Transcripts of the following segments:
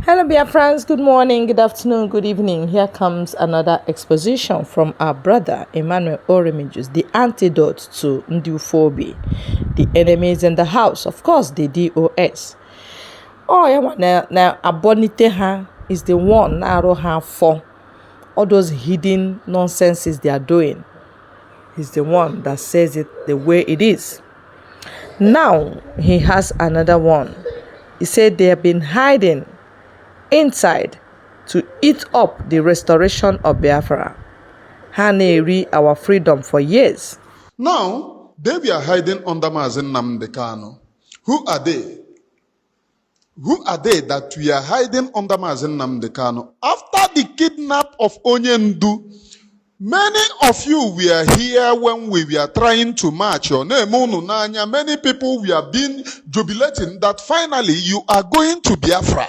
Hello, dear friends. Good morning, good afternoon, good evening. Here comes another exposition from our brother Emmanuel Oremijus, the antidote to Ndufobi, the enemies in the house. Of course, the DOS. Oh, yeah, now Abonite ha is the one narrow her for all those hidden nonsenses they are doing. He's the one that says it the way it is. Now he has another one. He said they have been hiding inside to eat up the restoration of Biafra. Haneri our freedom for years. Now, they were hiding under Nnamdi Kanu. Who are they? Who are they that we are hiding under Nnamdi Kanu? After the kidnap of Onyendu, many of you were here when we were trying to march. Many people were being jubilating that finally you are going to Biafra.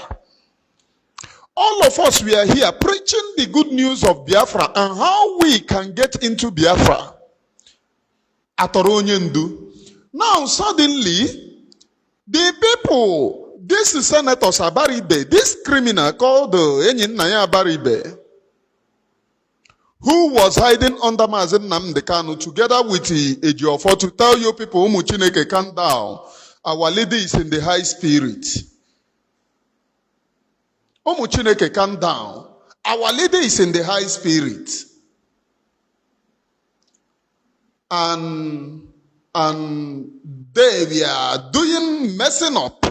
All of us were here preaching the good news of Biafra and how we can get into Biafra. Atoronyendu. Now suddenly, the people, this Senator Sabaribe, this criminal called Nnamdi Abaribe, who was hiding under Nnamdi Kanu together with Ejiofor to tell you people, Umuchineke, calm down. Our lady is in the high spirit. Umuchineke, calm down. Our lady is in the high spirit. And they were doing messing up.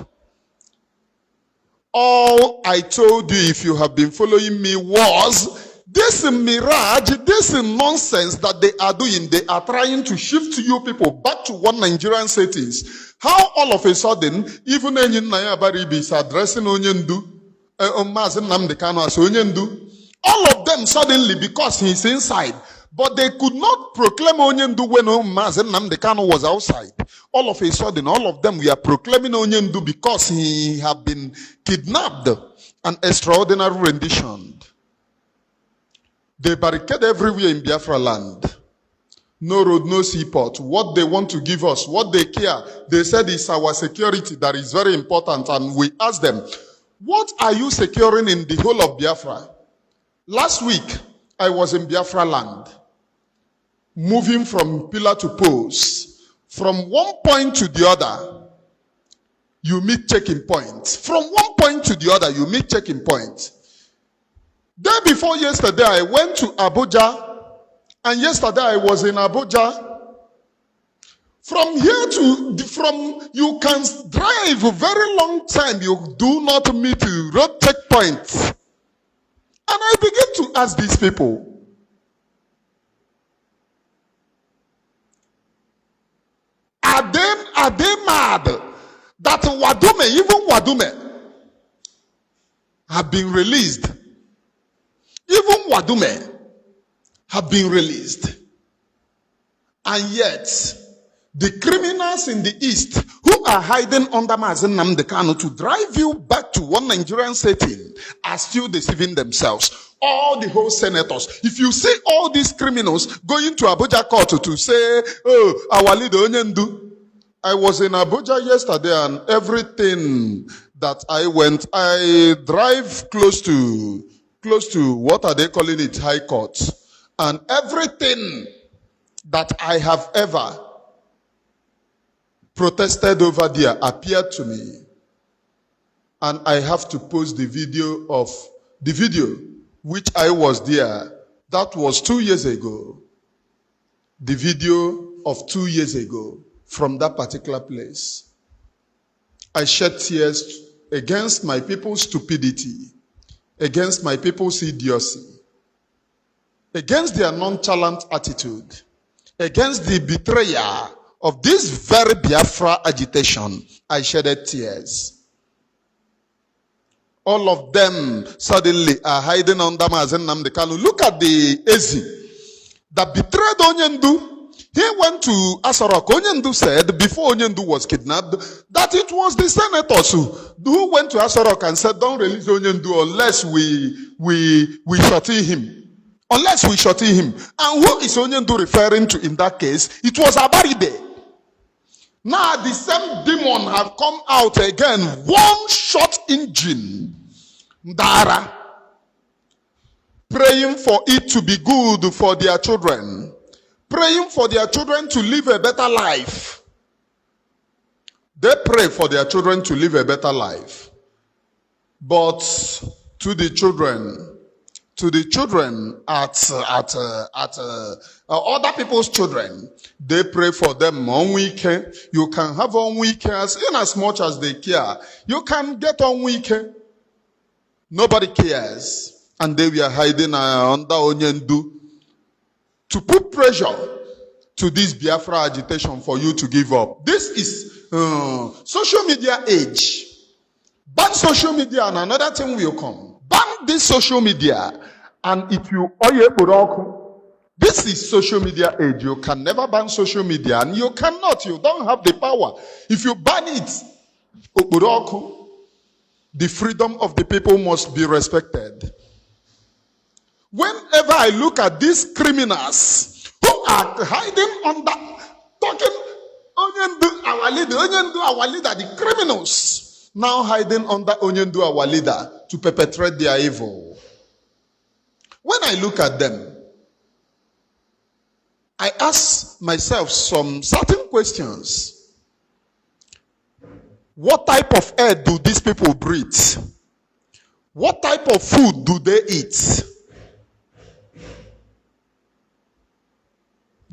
All I told you, if you have been following me, was this mirage, this nonsense that they are doing. They are trying to shift you people back to one Nigerian settings. How all of a sudden, even Nnamdi Abaribe is addressing Onyendu, Nnamdi Kanu as Onyendu. All of them suddenly, because he's inside, but they could not proclaim Onyendu when Nnamdi Kanu was outside. All of a sudden, all of them were proclaiming Onyendu because he had been kidnapped and extraordinary rendition. They barricade everywhere in Biafra land. No road, no seaport. What they want to give us, what they care, they said is our security that is very important. And we asked them, what are you securing in the whole of Biafra? Last week, I was in Biafra land, moving from pillar to post. From one point to the other, you meet checking points. From one point to the other, you meet checking points. Day before yesterday, I went to Abuja, and yesterday I was in Abuja. From you can drive a very long time, you do not meet road checkpoints. And I begin to ask these people, are they mad that Wadume, even Wadume, have been released? Even Wadume have been released. And yet, the criminals in the east who are hiding under Nnamdi Kanu to drive you back to one Nigerian setting are still deceiving themselves. All the whole senators. If you see all these criminals going to Abuja court to say, oh, our leader Onyendu. I was in Abuja yesterday and everything that I went, I drive close to what are they calling it, high court. And everything that I have ever protested over there appeared to me. And I have to post the video which I was there. That was 2 years ago. The video of 2 years ago from that particular place. I shed tears against my people's stupidity, against my people's idiocy, against their nonchalant attitude, against the betrayal of this very Biafra agitation. I shedded tears. All of them suddenly are hiding under Nnamdi Kanu. Look at the Ezi that betrayed Onyendu. He went to Asarok. Onyendu said, before Onyendu was kidnapped, that it was the senators who went to Asarok and said, don't release Onyendu unless we shorty him. Unless we shorty him. And who is Onyendu referring to in that case? It was Abaribe. Now the same demon have come out again. One shot engine Ndara. Praying for it to be good for their children. Praying for their children to live a better life. They pray for their children to live a better life. But to the children at other people's children, they pray for them on weekend. You can have on weekends in as much as they care. You can get on weekend. Nobody cares. And they were hiding under Onyendu to put pressure to this Biafra agitation for you to give up. This is social media age. Ban social media and another thing will come. Ban this social media, and if you this is social media age. You can never ban social media, and you cannot. You don't have the power. If you ban it, the freedom of the people must be respected. Whenever I look at these criminals who are hiding under, talking, our leader, the criminals now hiding under Onyendu, our leader, to perpetrate their evil. When I look at them, I ask myself some certain questions. What type of air do these people breathe? What type of food do they eat?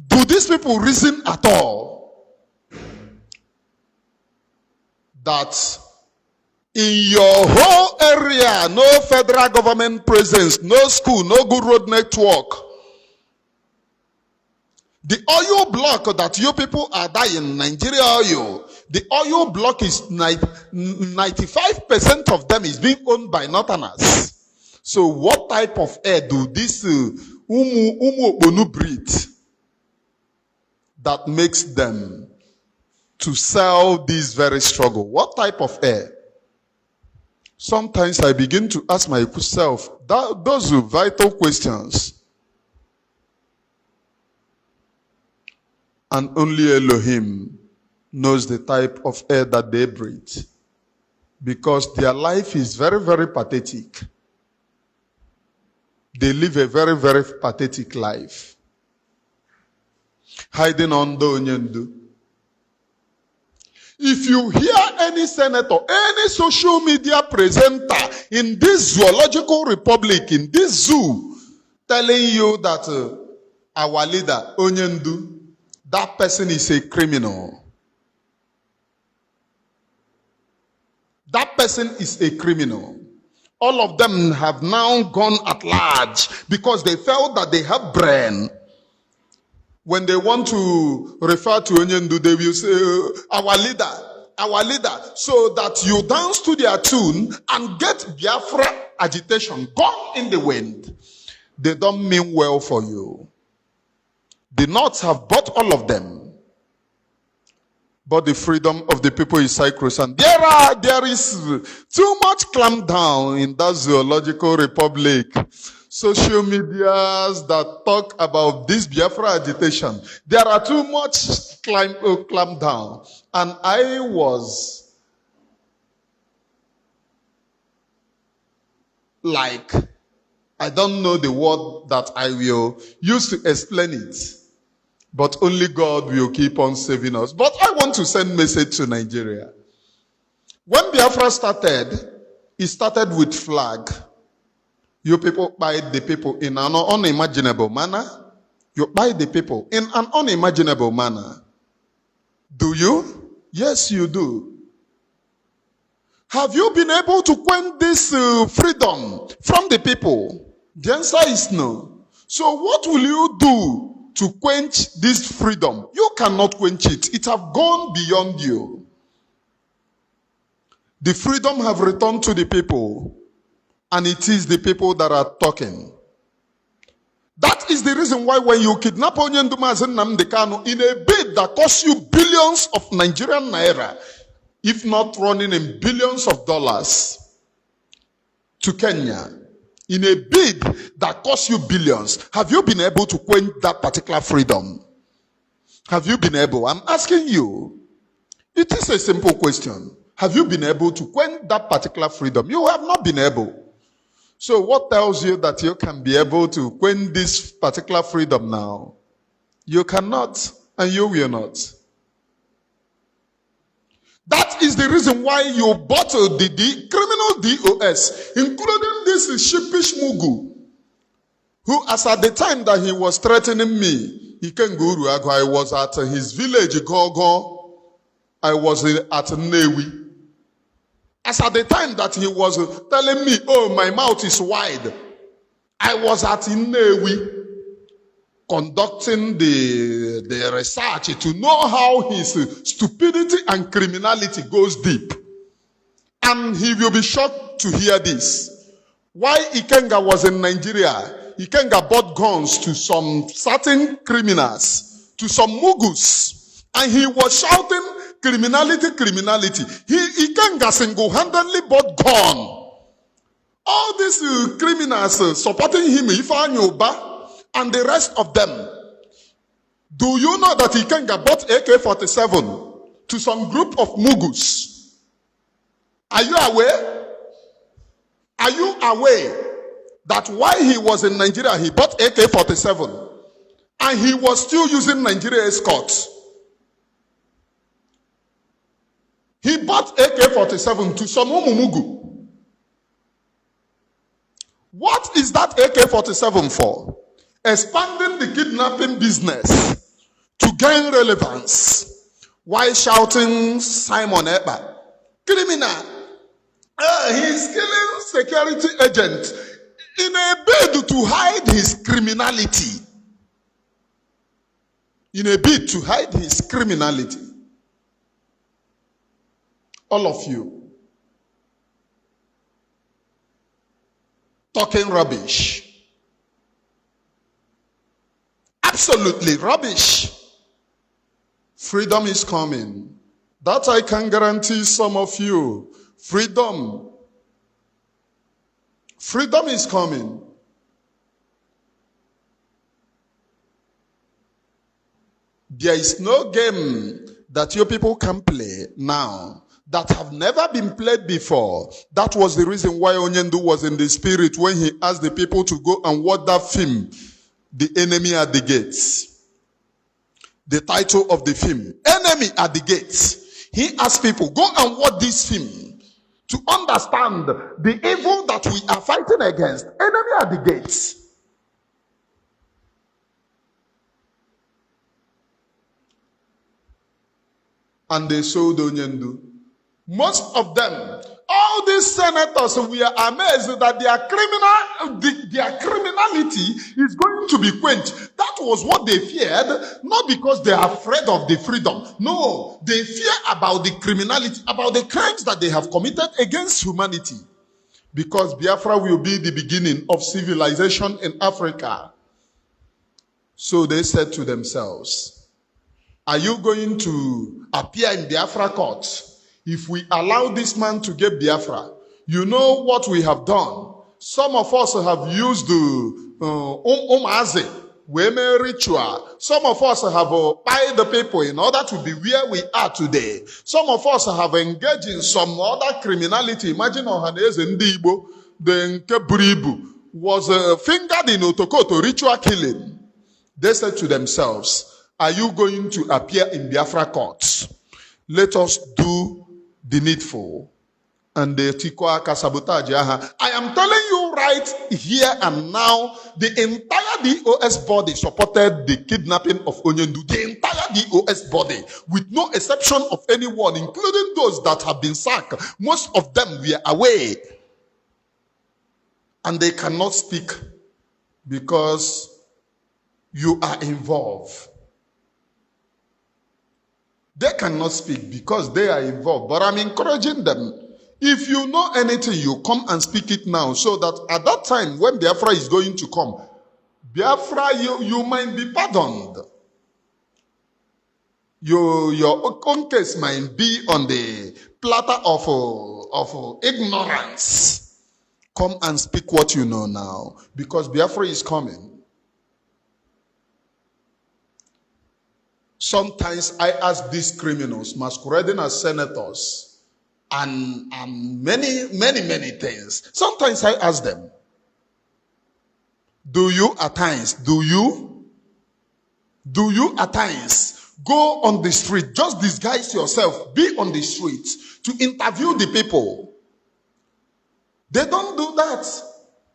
Do these people reason at all that in your whole area, no federal government presence, no school, no good road network, the oil block that you people are dying, Nigeria oil, the oil block is 95% of them is being owned by Northerners. So what type of air do this Umu breathe that makes them to sell this very struggle? What type of air? Sometimes I begin to ask myself those are vital questions. And only Elohim knows the type of air that they breathe. Because their life is very, very pathetic. They live a very, very pathetic life. Hiding under Onyendu. If you hear any senator, any social media presenter in this zoological republic, in this zoo, telling you that our leader, Onyendu, that person is a criminal. That person is a criminal. All of them have now gone at large because they felt that they have brain. When they want to refer to Onyendu, they will say, our leader, so that you dance to their tune and get Biafra agitation gone in the wind. They don't mean well for you. The North have bought all of them. But the freedom of the people is sacrosanct. There is too much clamp down in that zoological republic. Social medias that talk about this Biafra agitation. There are too much clamp down. And I was like, I don't know the word that I will use to explain it. But only God will keep on saving us. But I want to send a message to Nigeria. When Biafra started, it started with flag. You people buy the people in an unimaginable manner. You buy the people in an unimaginable manner. Do you? Yes, you do. Have you been able to quench this freedom from the people? The answer is no. So what will you do to quench this freedom? You cannot quench it. It have gone beyond you. The freedom have returned to the people. And it is the people that are talking. That is the reason why when you kidnap Onyendu and Nnamdi Kanu in a bid that costs you billions of Nigerian naira, if not running in billions of dollars, to Kenya, in a bid that costs you billions, have you been able to quench that particular freedom? Have you been able? I'm asking you. It is a simple question. Have you been able to quench that particular freedom? You have not been able. So what tells you that you can be able to win this particular freedom now? You cannot, and you will not. That is the reason why you bought the criminal DOS, including this sheepish Mugu, who, as at the time that he was threatening me, I was at his village, Gogo. I was at Newi. As at the time that he was telling me, oh, my mouth is wide, I was at Newi conducting the research to know how his stupidity and criminality goes deep. And he will be shocked to hear this. Why Ikenga was in Nigeria, Ikenga bought guns to some certain criminals, to some Mugus, and he was shouting, criminality, criminality. Ikenga single-handedly bought gun. All these criminals supporting him, Ifanyoba, and the rest of them. Do you know that Ikenga bought AK-47 to some group of Mugus? Are you aware? Are you aware that while he was in Nigeria, he bought AK-47 and he was still using Nigeria escorts? He bought AK-47 to some Mugu. What is that AK-47 for? Expanding the kidnapping business to gain relevance while shouting Simon Ekpa, criminal. He's killing security agents in a bid to hide his criminality. In a bid to hide his criminality. All of you talking rubbish. Absolutely rubbish. Freedom is coming. That I can guarantee some of you. Freedom. Freedom is coming. There is no game that you people can play now that have never been played before. That was the reason why Onyendu was in the spirit when he asked the people to go and watch that film, The Enemy at the Gates. The title of the film, Enemy at the Gates. He asked people, go and watch this film to understand the evil that we are fighting against. Enemy at the gates. And they sold Onyendu. Most of them, all these senators, we are amazed that their criminality is going to be quenched. That was what they feared, not because they are afraid of the freedom. No, they fear about the criminality, about the crimes that they have committed against humanity. Because Biafra will be the beginning of civilization in Africa. So they said to themselves, are you going to appear in Biafra court? If we allow this man to get Biafra, you know what we have done. Some of us have used women ritual. Some of us have paid the people in order to be where we are today. Some of us have engaged in some other criminality. Imagine Ohaneze Ndibo, the Nkeburibu, was fingered in Otokoto ritual killing. They said to themselves, are you going to appear in Biafra courts? Let us do the needful. And the Tikoaka sabotage. I am telling you right here and now, the entire DOS body supported the kidnapping of Onyendu. The entire DOS body, with no exception of anyone, including those that have been sacked. Most of them were away. And they cannot speak because you are involved. They cannot speak because they are involved. But I'm encouraging them. If you know anything, you come and speak it now. So that at that time, when Biafra is going to come, Biafra, you might be pardoned. Your own case might be on the platter of ignorance. Come and speak what you know now. Because Biafra is coming. Sometimes I ask these criminals masquerading as senators and many things. Sometimes I ask them, Do you at times? Do you at times go on the street, just disguise yourself, be on the street to interview the people? They don't do that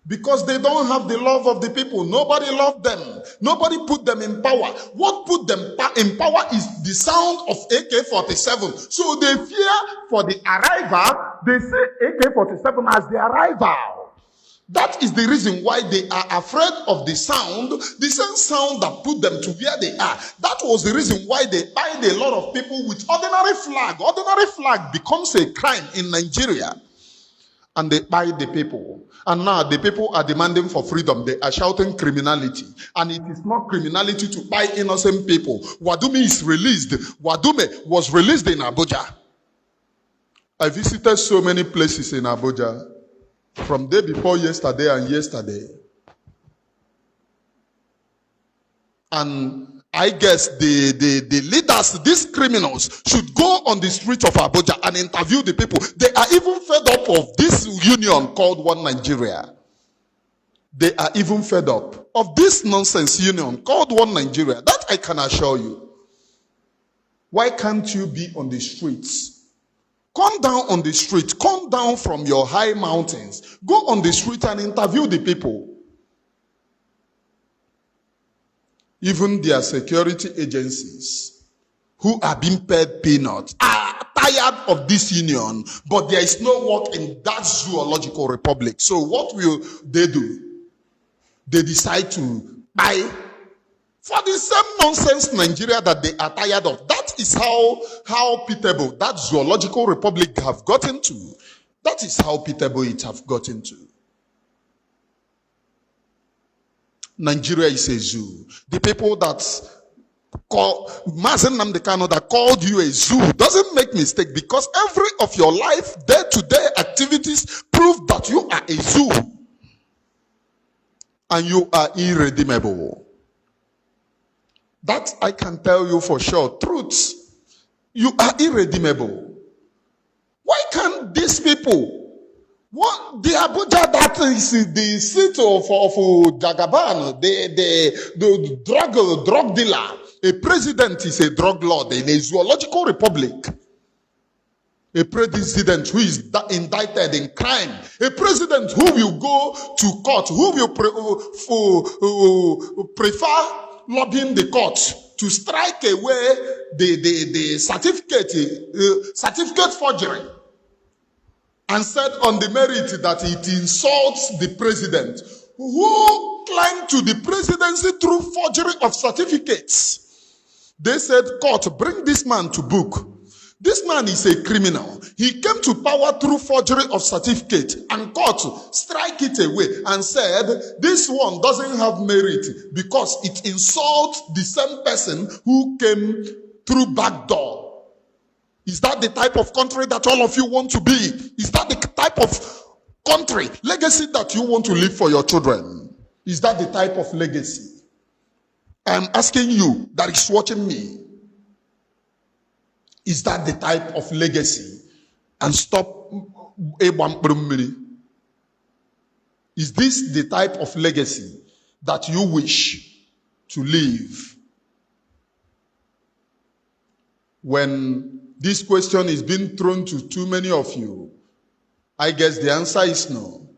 because they don't have the love of the people. Nobody loved them. Nobody put them in power. What put them in power is the sound of AK-47. So they fear for the arrival. They say AK-47 as the arrival. That is the reason why they are afraid of the sound, the same sound that put them to where they are. That was the reason why they bind a lot of people with ordinary flag. Ordinary flag becomes a crime in Nigeria. And they buy the people. And now the people are demanding for freedom. They are shouting criminality. And it is not criminality to buy innocent people. Wadume is released. Wadume was released in Abuja. I visited so many places in Abuja. From day before yesterday and yesterday. And I guess the leaders, these criminals, should go on the streets of Abuja and interview the people. They are even fed up of this union called One Nigeria. They are even fed up of this nonsense union called One Nigeria. That I can assure you. Why can't you be on the streets? Come down on the street. Come down from your high mountains. Go on the street and interview the people. Even their security agencies who are being paid peanuts are tired of this union, but there is no work in that zoological republic. So what will they do? They decide to buy for the same nonsense Nigeria that they are tired of. That is how pitiable that zoological republic have gotten to. That is how pitiable it have gotten to. Nigeria is a zoo. The people that call Nnamdi Kanu that called you a zoo doesn't make mistake, because every of your life, day-to-day activities prove that you are a zoo. And you are irredeemable. That I can tell you for sure. Truth. You are irredeemable. Why can't these people, what the Abuja that is the seat of Jagaban, the drug dealer, a president is a drug lord in a zoological republic. A president who is indicted in crime. A president who will go to court, who will prefer lobbying the court to strike away the certificate forgery, and said on the merit that it insults the president, who climbed to the presidency through forgery of certificates. They said, court, bring this man to book. This man is a criminal. He came to power through forgery of certificate, and court strike it away and said, this one doesn't have merit because it insults the same person who came through back door. Is that the type of country that all of you want to be? Is that the type of country, legacy that you want to leave for your children? Is that the type of legacy? I'm asking you that is watching me. Is that the type of legacy? And stop. Is this the type of legacy that you wish to leave? When this question is being thrown to too many of you, I guess the answer is no.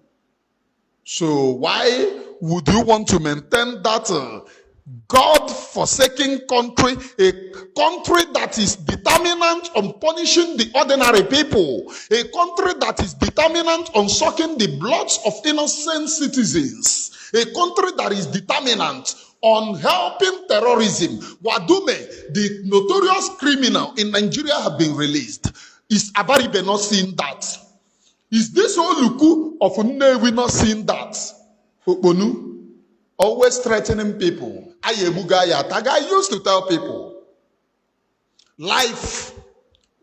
So why would you want to maintain that God-forsaking country, a country that is determinant on punishing the ordinary people, a country that is determinant on sucking the bloods of innocent citizens, a country that is determinant on helping terrorism? Wadume, the notorious criminal in Nigeria, have been released. Is Abaribe not seeing that? Is this Oluku of Nnewi not seeing that? Okponu? Always threatening people. I used to tell people, life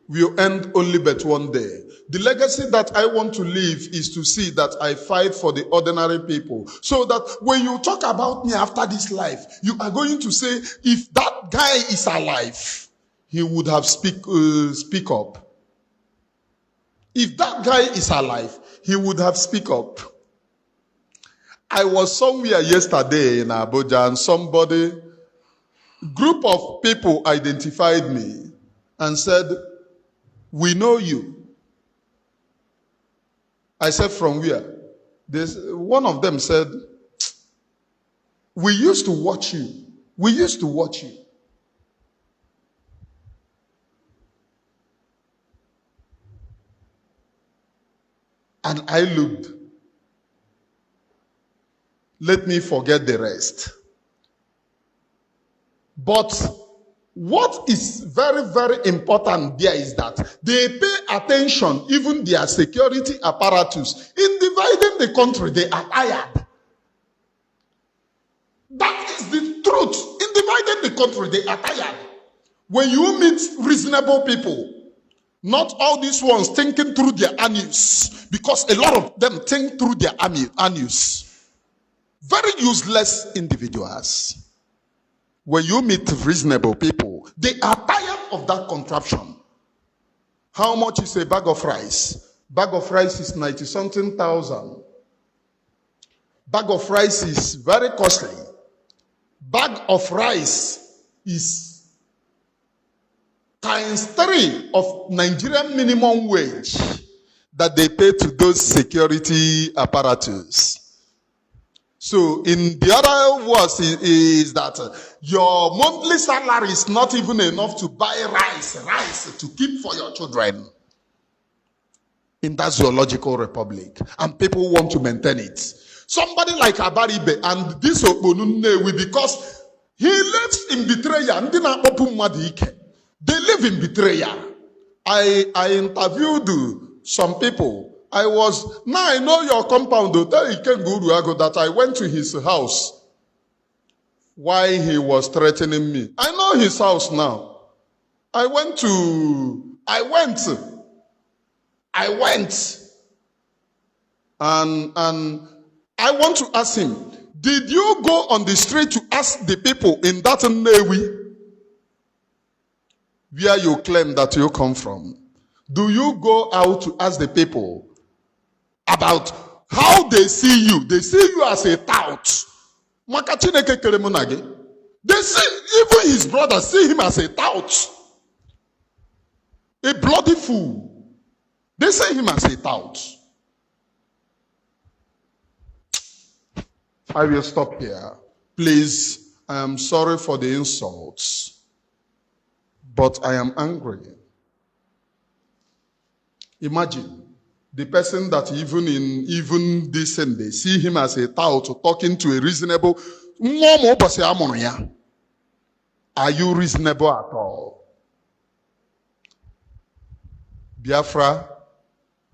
will end only but one day. The legacy that I want to leave is to see that I fight for the ordinary people. So that when you talk about me after this life, you are going to say, if that guy is alive, he would have speak up. If that guy is alive, he would have speak up. I was somewhere yesterday in Abuja and group of people identified me and said, "We know you." I said, "From where?" One of them said, "We used to watch you. We used to watch you." And I looked. Let me forget the rest. But what is very, very important there is that they pay attention, even their security apparatus. In dividing the country, they are tired. That is the truth. In dividing the country, they are tired. When you meet reasonable people, not all these ones thinking through their anus, because a lot of them think through their anus. Very useless individuals. When you meet reasonable people, they are tired of that contraption. How much is a bag of rice? Bag of rice is 90-something thousand. Bag of rice is very costly. Bag of rice is ×3 of Nigerian minimum wage that they pay to those security apparatus. So in the other words is that your monthly salary is not even enough to buy rice to keep for your children in that zoological republic. And people want to maintain it. Somebody like Abaribe and this Oponunnewi, because he lives in betrayal. They live in betrayal. I interviewed some people. Now I know your compound, that I went to his house. Why he was threatening me. I know his house now. I went. And I want to ask him, did you go on the street to ask the people in that Nnewi where you claim that you come from? Do you go out to ask the people about how they see you? They see you as a tout. They see, even his brothers see him as a tout. A bloody fool. They see him as a tout. I will stop here. Please, I am sorry for the insults, but I am angry. Imagine the person that even this Sunday see him as a tout talking to a reasonable. Are you reasonable at all? Biafra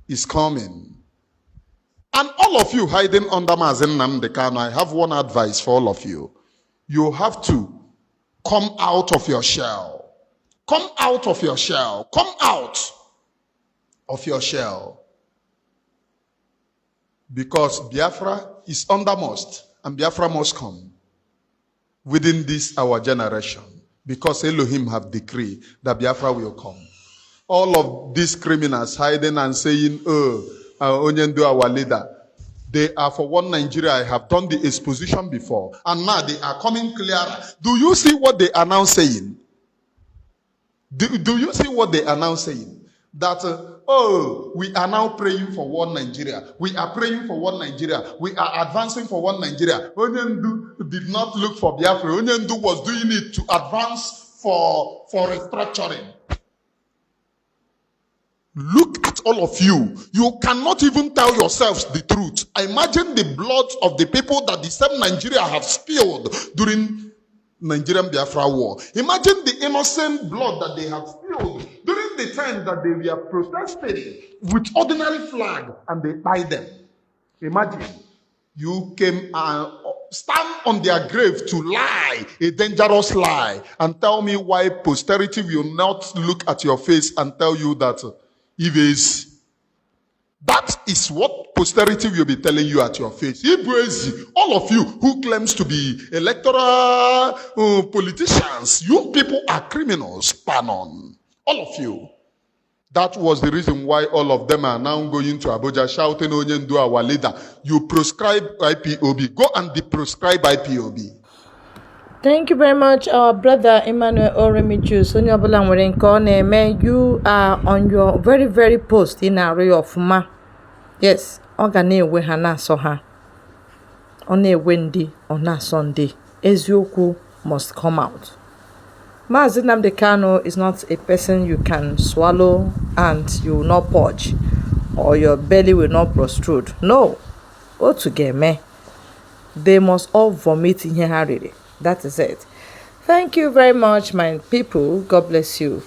is coming. And all of you hiding under Nnamdi Kanu, I have one advice for all of you. You have to come out of your shell. Come out of your shell. Come out of your shell. Because Biafra is undermost, and Biafra must come within this our generation. Because Elohim have decreed that Biafra will come. All of these criminals hiding and saying, Onyendu our leader, they are for one Nigeria. I have done the exposition before. And now they are coming clearer. Do you see what they are now saying? Do you see what they are now saying? That, we are now praying for one Nigeria. We are praying for one Nigeria. We are advancing for one Nigeria. Onyendu did not look for Biafra. Onyendu was doing it to advance for restructuring. Look at all of you. You cannot even tell yourselves the truth. Imagine the blood of the people that the same Nigeria have spilled during Nigerian Biafra war. Imagine the innocent blood that they have spilled during the time that they were protesting with ordinary flag and they tied them. Imagine you came and stand on their grave to lie, a dangerous lie, and tell me why posterity will not look at your face and tell you that it is. That is what posterity will be telling you at your face. All of you who claims to be electoral politicians, you people are criminals, Panon. All of you. That was the reason why all of them are now going to Abuja shouting, Onyendu, our leader. You prescribe IPOB. Go and deprescribe IPOB. Thank you very much, our brother Emmanuel Oremichus. You are on your very, very post in area of Ma. Yes, Ogane we hana so ha. On a Wendy on a Sunday. Ezioku must come out. Mazi Nnamdi Kanu is not a person you can swallow and you will not purge, or your belly will not prostrate. No. Go together. They must all vomit in here already. That is it. Thank you very much, my people. God bless you.